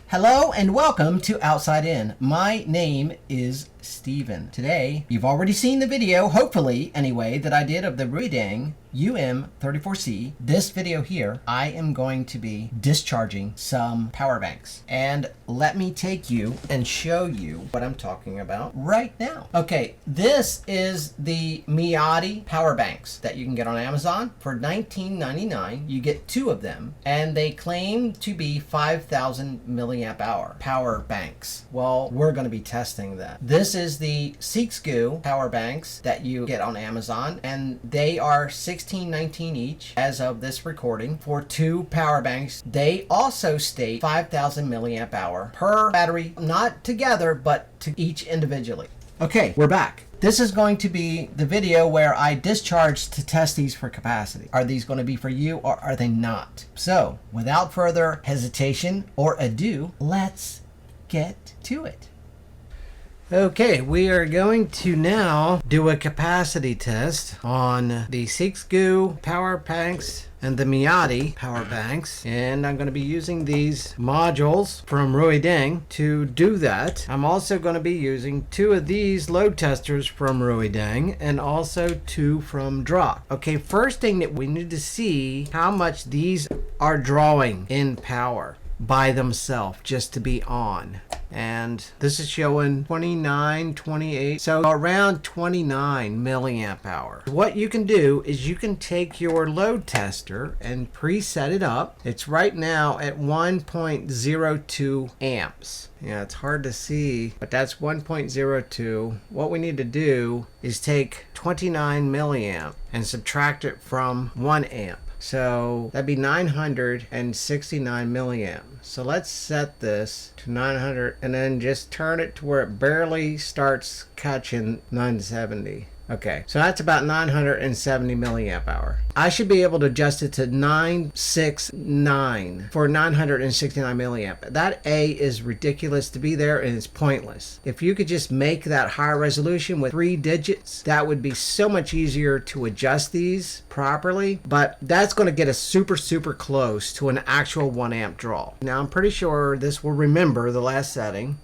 Hello and welcome to Outside In. My name is Steven. Today, you've already seen the video, hopefully anyway, that I did of the Miady UM34C. This video here, I am going to be discharging some power banks. And let me take you and show you what I'm talking about right now. Okay, this is the Miady Power Banks that you can get on Amazon for $19.99. You get two of them, and they claim to be 5,000 milliamp hour power banks. Well, we're going to be testing that. This is the Sixthgu Power Banks that you get on Amazon, and they are $16.19 each as of this recording for two power banks. They also state 5,000 milliamp hour per battery, not together, but to each individually. Okay, we're back. This is going to be the video where I discharge to test these for capacity. Are these going to be for you or are they not? So, without further hesitation or ado, let's get to it. Okay, we are going to now do a capacity test on the Sixthgu Power Banks and the Miady Power Banks, and I'm going to be using these modules from Miady to do that. I'm also going to be using two of these load testers from Miady and also two from Drock. Okay, first thing that we need to see how much these are drawing in power by themselves just to be on. And this is showing 29, 28, so around 29 milliamp hour. What you can do is you can take your load tester and preset it up. It's right now at 1.02 amps. Yeah, it's hard to see, but that's 1.02. What we need to do is take 29 milliamp and subtract it from 1 amp. So that'd be 969 milliamp. So let's set this to 900 and then just turn it to where it barely starts catching 970. Okay, so that's about 970 milliamp hour. I should be able to adjust it to 969 for 969 milliamp. That A is ridiculous to be there and it's pointless. If you could just make that higher resolution with 3 digits, that would be so much easier to adjust these properly. But that's going to get us super close to an actual 1 amp draw. Now I'm pretty sure this will remember the last setting.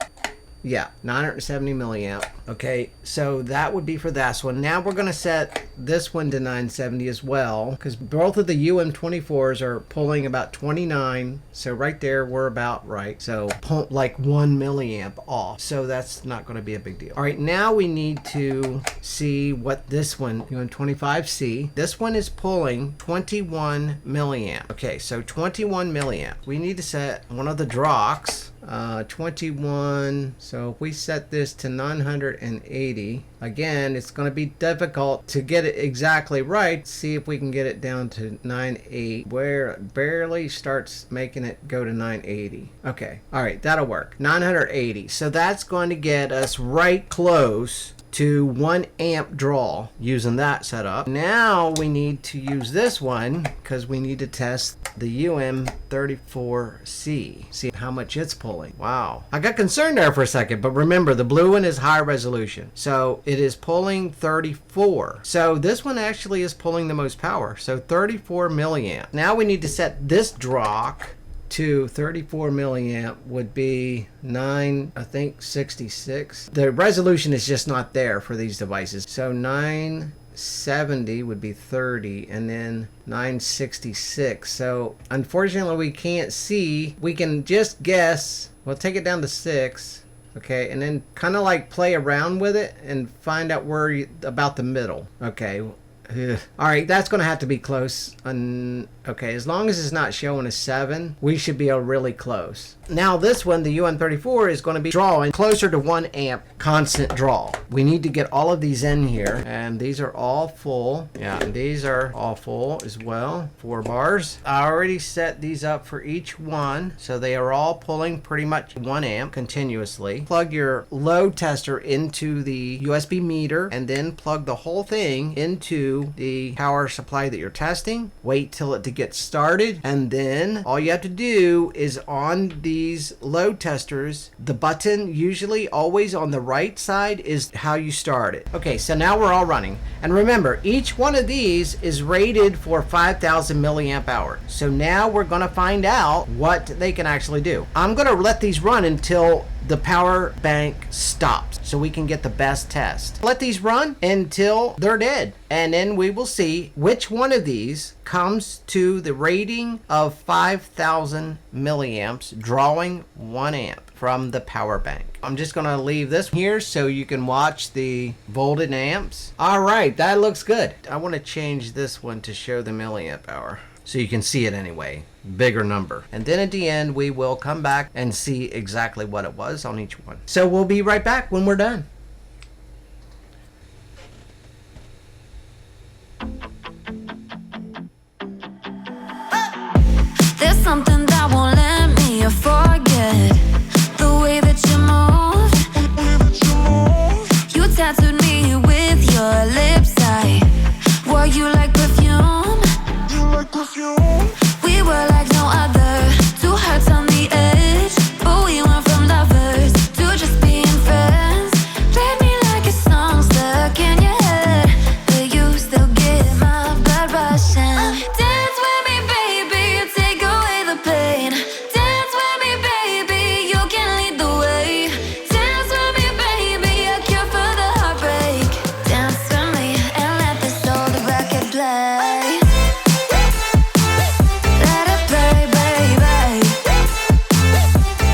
Yeah, 970 milliamp. Okay, so that would be for this one. Now we're going to set this one to 970 as well, because both of the UM24s are pulling about 29. So right there, we're about right. So like 1 milliamp off. So that's not going to be a big deal. All right, now we need to see what this one, UM25C, this one is pulling 21 milliamp. Okay, so 21 milliamp. We need to set one of the Drocks. 21. So if we set this to 980, again, it's going to be difficult to get it exactly right. See if we can get it down to 980, where it barely starts making it go to 980. Okay, all right, that'll work. 980. So that's going to get us right close to 1 amp draw using that setup. Now we need to use this one because we need to test the UM34C. See how much it's pulling. Wow. I got concerned there for a second, but remember the blue one is high resolution. So it is pulling 34. So this one actually is pulling the most power. So 34 milliamp. Now we need to set this Drock to 34 milliamp would be 966. The resolution is just not there for these devices. So 970 would be 30 and then 966. So unfortunately we can't see. We can just guess. We'll take it down to 6. Okay, and then kind of like play around with it and find out where about the middle. Okay. All right, that's going to have to be close. Okay, as long as it's not showing a 7, we should be really close. Now this one, the UM34, is going to be drawing closer to 1 amp constant draw. We need to get all of these in here, and these are all full. Yeah, and these are all full as well. 4 bars. I already set these up for each one, so they are all pulling pretty much 1 amp continuously. Plug your load tester into the USB meter, and then plug the whole thing into the power supply that you're testing. Wait till it get started, and then all you have to do is on these load testers, the button usually always on the right side is how you start it. Okay, so now we're all running, and remember, each one of these is rated for 5,000 milliamp hour. So now we're going to find out what they can actually do. I'm going to let these run until the power bank stops so we can get the best test. Let these run until they're dead, and then we will see which one of these comes to the rating of 5,000 milliamps, drawing 1 amp from the power bank. I'm just going to leave this here so you can watch the voltage amps. All right, that looks good. I want to change this one to show the milliamp hour so you can see it anyway, bigger number. And then at the end, we will come back and see exactly what it was on each one. So we'll be right back when we're done. There's something that won't let me forget the way that you move. You tattooed me with your lips. Wore you like perfume. We were like no other, two hearts on the edge, but we went from lovers to just being friends. Played me like a song stuck in your head, but you still get my blood rushing. Dance with me, baby, take away the pain. Dance with me, baby, you can lead the way. Dance with me, baby, a cure for the heartbreak. Dance with me and let this old record play. Let it play, baby.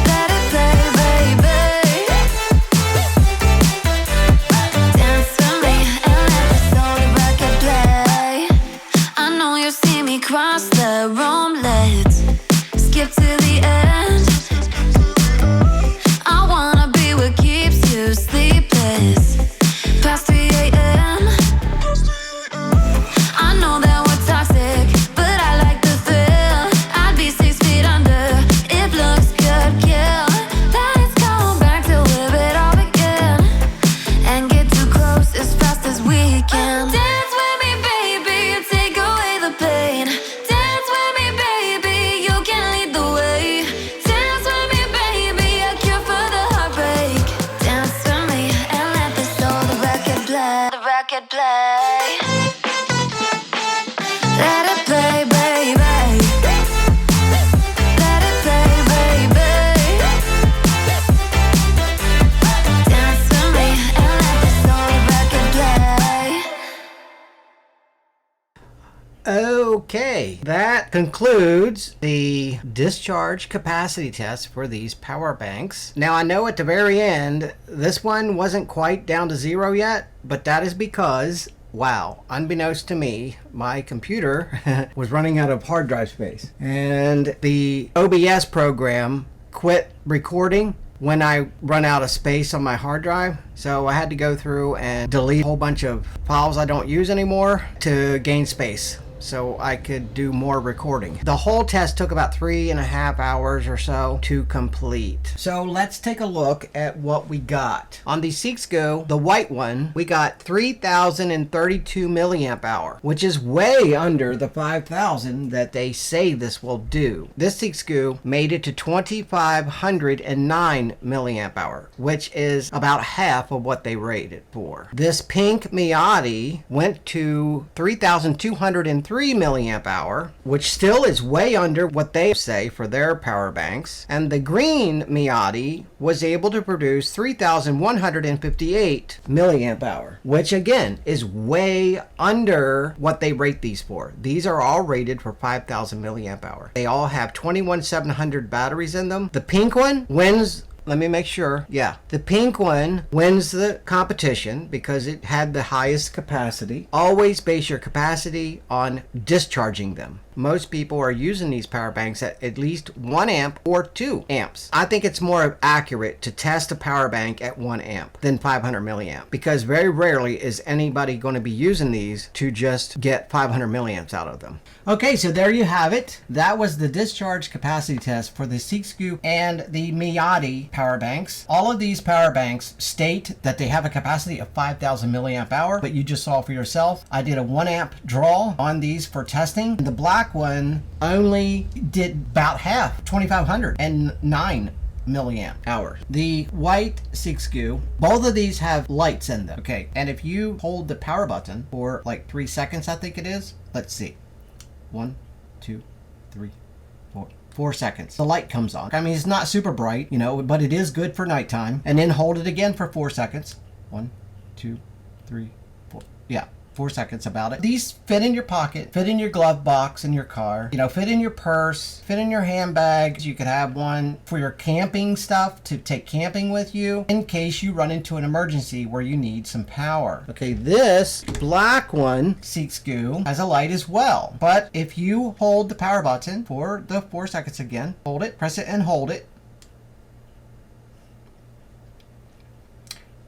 Let it play, baby. Dance with me and let this old record play. I know you see me cross the room, let's skip to the end. I wanna be what keeps you sleepless past 3 a.m. I know that we're toxic, but I like the thrill. I'd be 6 feet under if looks could kill. Let's go back to where it all began and get too close as fast as we can. Dance with me, baby, take away the pain. Dance with me, baby, you can lead the way. Dance with me, baby, a cure for the heartbreak. Dance with me and let this old record play. The record play. Let it play, baby. Let it play, baby. Dance with me and let this old record play. Okay, that concludes the discharge capacity test for these power banks. Now I know at the very end, this one wasn't quite down to 0 yet, but that is because, wow, unbeknownst to me, my computer was running out of hard drive space. And the OBS program quit recording when I run out of space on my hard drive. So I had to go through and delete a whole bunch of files I don't use anymore to gain space, so I could do more recording. The whole test took about 3.5 hours or so to complete. So let's take a look at what we got. On the Sixthgu, the white one, we got 3,032 milliamp hour, which is way under the 5,000 that they say this will do. This Sixthgu made it to 2,509 milliamp hour, which is about half of what they rated for. This pink Miady went to 3,203 milliamp hour, which still is way under what they say for their power banks. And the green Miady was able to produce 3,158 milliamp hour, which again is way under what they rate these for. These are all rated for 5,000 milliamp hour. They all have 21,700 batteries in them. The pink one wins. Let me make sure. Yeah, the pink one wins the competition because it had the highest capacity. Always base your capacity on discharging them. Most people are using these power banks at least 1 amp or 2 amps. I think it's more accurate to test a power bank at 1 amp than 500 milliamp, because very rarely is anybody going to be using these to just get 500 milliamps out of them. Okay, so there you have it. That was the discharge capacity test for the Sixthgu and the Miady power banks. All of these power banks state that they have a capacity of 5,000 milliamp hour, but you just saw for yourself. I did a 1 amp draw on these for testing. The black black one only did about half, 2509 milliamp hours. The white Sixthgu, both of these have lights in them. Okay, and if you hold the power button for like 3 seconds, I think it is. Let's see. 1, 2, 3, 4. 4 seconds. The light comes on. I mean, it's not super bright, you know, but it is good for nighttime. And then hold it again for 4 seconds. 1, 2, 3, 4. Yeah. 4 seconds about it. These fit in your pocket, fit in your glove box in your car, you know, fit in your purse, fit in your handbag. You could have one for your camping stuff to take camping with you in case you run into an emergency where you need some power. Okay, this black one, Sixthgu, has a light as well. But if you hold the power button for the 4 seconds again, hold it, press it and hold it.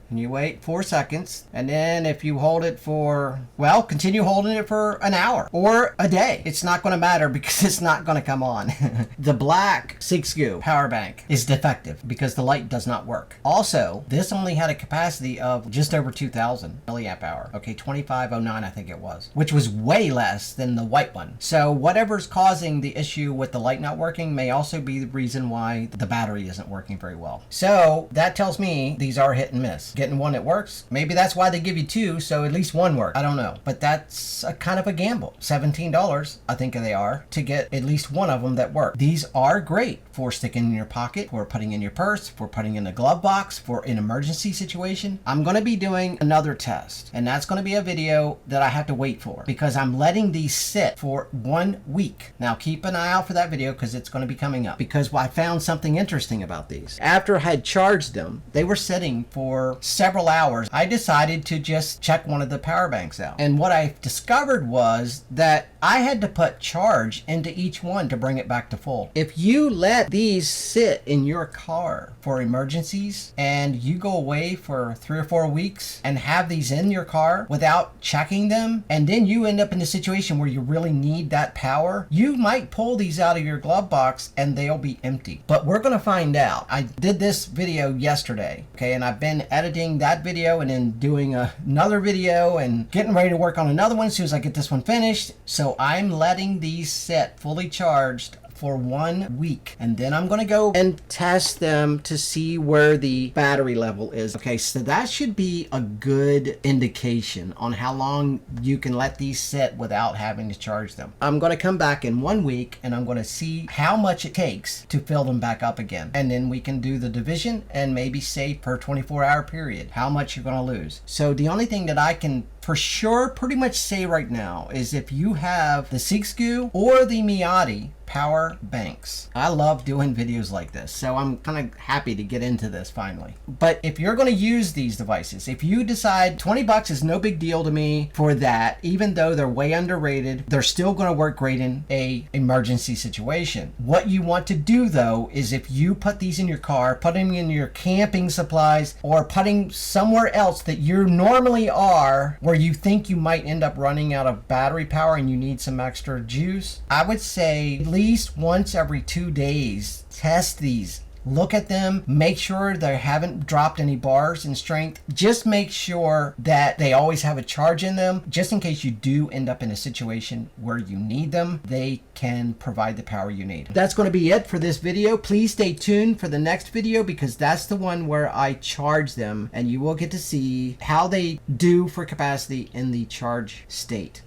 And you wait 4 seconds, and then if you hold it for, well, continue holding it for an hour or a day. It's not going to matter because it's not going to come on. The black Sixthgu power bank is defective because the light does not work. Also, this only had a capacity of just over 2,000 milliamp hour. Okay, 2509 I think it was, which was way less than the white one. So whatever's causing the issue with the light not working may also be the reason why the battery isn't working very well. So that tells me these are hit and miss. Getting one that works, maybe that's why they give you two, so at least one works. I don't know, but that's a kind of a gamble. $17 I think they are to get at least one of them that work. These are great for sticking in your pocket, for putting in your purse, for putting in a glove box, for an emergency situation. I'm going to be doing another test, and that's going to be a video that I have to wait for because I'm letting these sit for 1 week. Now keep an eye out for that video because it's going to be coming up, because I found something interesting about these. After I had charged them, they were sitting for several hours. I decided to just check one of the power banks out. And what I discovered was that I had to put charge into each one to bring it back to full. If you let these sit in your car for emergencies and you go away for 3 or 4 weeks and have these in your car without checking them, and then you end up in a situation where you really need that power, you might pull these out of your glove box and they'll be empty. But we're going to find out. I did this video yesterday, okay, and I've been editing that video and then doing another video and getting ready to work on another one as soon as I get this one finished. So I'm letting these sit fully charged for 1 week, and then I'm going to go and test them to see where the battery level is. Okay, so that should be a good indication on how long you can let these sit without having to charge them. I'm going to come back in 1 week and I'm going to see how much it takes to fill them back up again, and then we can do the division and maybe say per 24-hour period how much you're going to lose. So the only thing that I can for sure pretty much say right now is if you have the Sixthgu or the Miady Power Banks. I love doing videos like this, so I'm kind of happy to get into this finally. But if you're going to use these devices, if you decide 20 bucks is no big deal to me for that, even though they're way underrated, they're still going to work great in a emergency situation. What you want to do though is if you put these in your car, put them in your camping supplies, or putting somewhere else that you normally are where you think you might end up running out of battery power and you need some extra juice, I would say at least once every 2 days, test these. Look at them, make sure they haven't dropped any bars in strength. Just make sure that they always have a charge in them, just in case you do end up in a situation where you need them, they can provide the power you need. That's going to be it for this video. Please stay tuned for the next video because that's the one where I charge them and you will get to see how they do for capacity in the charge state.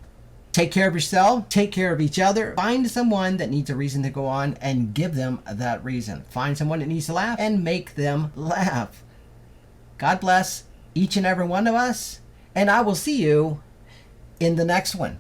Take care of yourself, take care of each other, find someone that needs a reason to go on and give them that reason. Find someone that needs to laugh and make them laugh. God bless each and every one of us, and I will see you in the next one.